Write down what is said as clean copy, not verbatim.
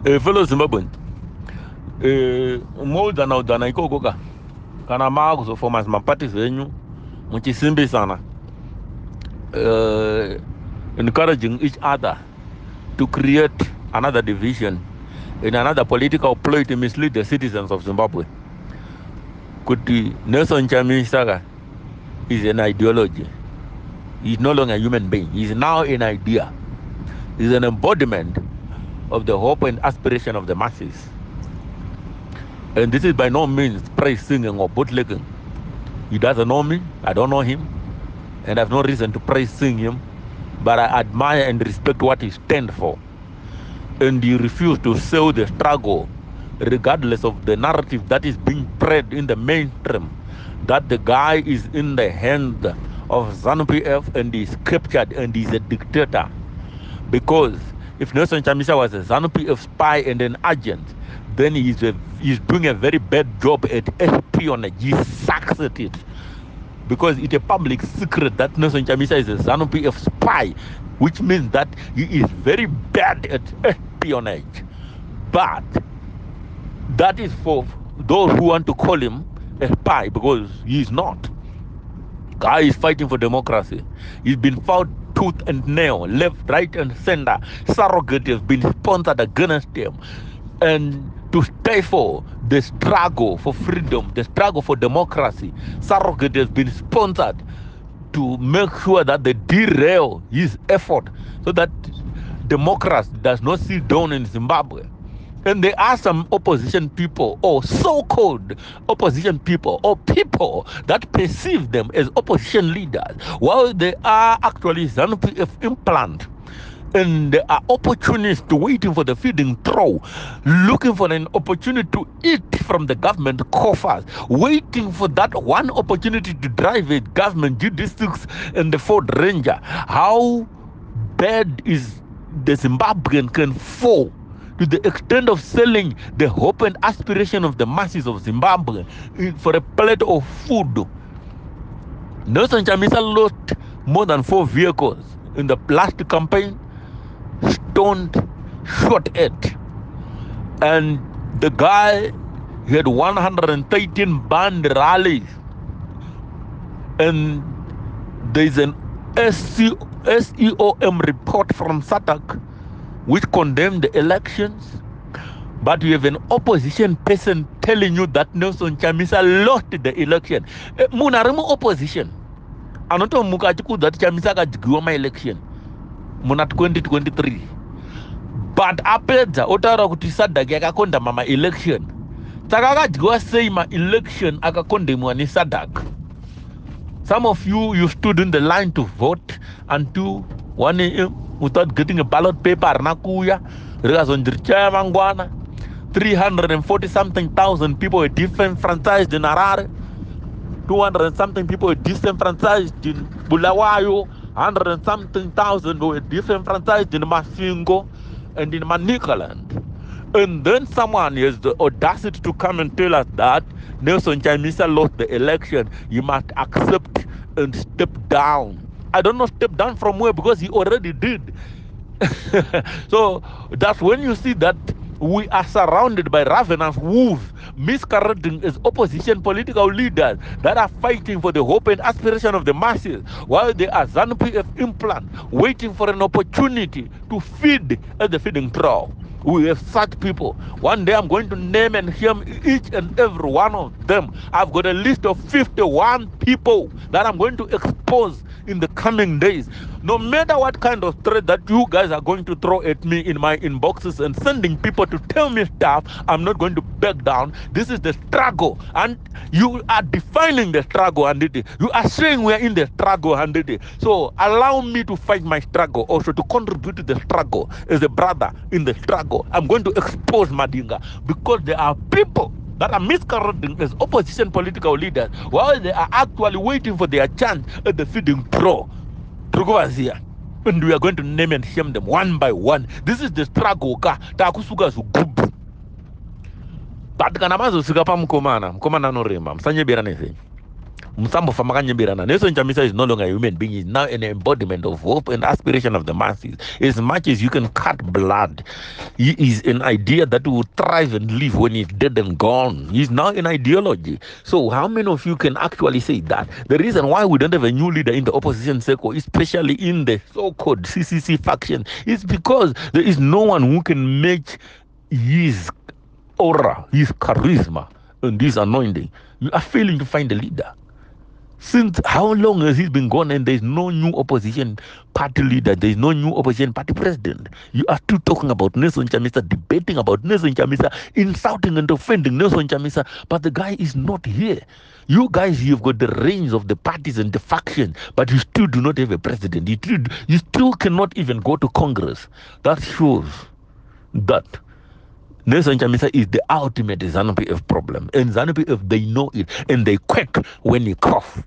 Fellow Zimbabwean, more than iko koka. Kana mago for my party venue, muchisimbi sana. Encouraging each other to create another division in another political ploy to mislead the citizens of Zimbabwe. Kuti Nelson Chamisa is an ideology. He's no longer a human being. He's now an idea. He's an embodiment of the hope and aspiration of the masses. And this is by no means praise singing or bootlegging. He doesn't know me. I don't know him. And I have no reason to praise sing him. But I admire and respect what he stands for. And he refused to sell the struggle, regardless of the narrative that is being spread in the mainstream, that the guy is in the hand of ZANU-PF and is captured and is a dictator. Because if Nelson Chamisa was a ZANU-PF spy and an agent, then he's doing a very bad job at espionage. He sucks at it. Because it's a public secret that Nelson Chamisa is a ZANU-PF spy, which means that he is very bad at espionage. But that is for those who want to call him a spy, because he is not. Guy is fighting for democracy. He's been fought tooth and nail, left, right, and center. Surrogate has been sponsored against him. And to stay for the struggle for freedom, the struggle for democracy, Surrogate has been sponsored to make sure that they derail his effort so that democracy does not sit down in Zimbabwe. And there are some opposition people, or so-called opposition people, or people that perceive them as opposition leaders, while they are actually ZANU-PF implant. And they are opportunists waiting for the feeding trough, looking for an opportunity to eat from the government coffers, waiting for that one opportunity to drive a government G6 and the Ford Ranger. How bad is the Zimbabwean can fall to the extent of selling the hope and aspiration of the masses of Zimbabwe for a plate of food? Nelson Chamisa lost more than 4 vehicles in the last campaign, stoned, shot at. And the guy had 113 banned rallies. And there's an SEOM report from SADC which condemned the elections. But you have an opposition person telling you that Nelson Chamisa lost the election. Munarimu opposition. Anoto mukachiku that Chamisa got my election. Muna 2023. But apedza otara kuti SADC yakakonda mama election. Takakadyiwa sei ma election akakondemwa ni SADC. Some of you stood in the line to vote until 1 a.m. without getting a ballot paper. Nakuya, Regazondircha Mangwana, 340 something thousand people were disenfranchised in Harare, 200 something people were disenfranchised in Bulawayo, 100 and something thousand were disenfranchised in Masingo and in Manicaland. And then someone has the audacity to come and tell us that Nelson Chamisa lost the election. You must accept and step down. I don't know step down from where, because he already did. So that's when you see that we are surrounded by ravenous wolves masquerading as opposition political leaders that are fighting for the hope and aspiration of the masses, while they are ZANU-PF implant waiting for an opportunity to feed at the feeding trough. We have such people. One day I'm going to name and shame each and every one of them. I've got a list of 51 people that I'm going to expose in the coming days. No matter what kind of threat that you guys are going to throw at me in my inboxes and sending people to tell me stuff, I'm not going to back down. This is the struggle, and you are defining the struggle, and you are saying we are in the struggle, and so allow me to fight my struggle, also to contribute to the struggle as a brother in the struggle. I'm going to expose Madinga, because there are people that are masquerading as opposition political leaders while they are actually waiting for their chance at the feeding trough. And we are going to name and shame them one by one. This is the struggle. But kana mazo sika pa mkomana no remba msanye bera nese. Musambo Famakanyabirana. Nelson Chamisa is no longer a human being, he's now an embodiment of hope and aspiration of the masses. As much as you can cut blood, he is an idea that will thrive and live when he's dead and gone. He's now an ideology. So how many of you can actually say that? The reason why we don't have a new leader in the opposition circle, especially in the so-called CCC faction, is because there is no one who can match his aura, his charisma, and his anointing. You are failing to find a leader. Since how long has he been gone and there's no new opposition party leader, there's no new opposition party president? You are still talking about Nelson Chamisa, debating about Nelson Chamisa, insulting and offending Nelson Chamisa, but the guy is not here. You guys, you've got the reins of the parties and the faction, but you still do not have a president. You still cannot even go to Congress. That shows that Nelson Chamisa is the ultimate ZANU-PF problem. And ZANU-PF, they know it. And they quack when you cough.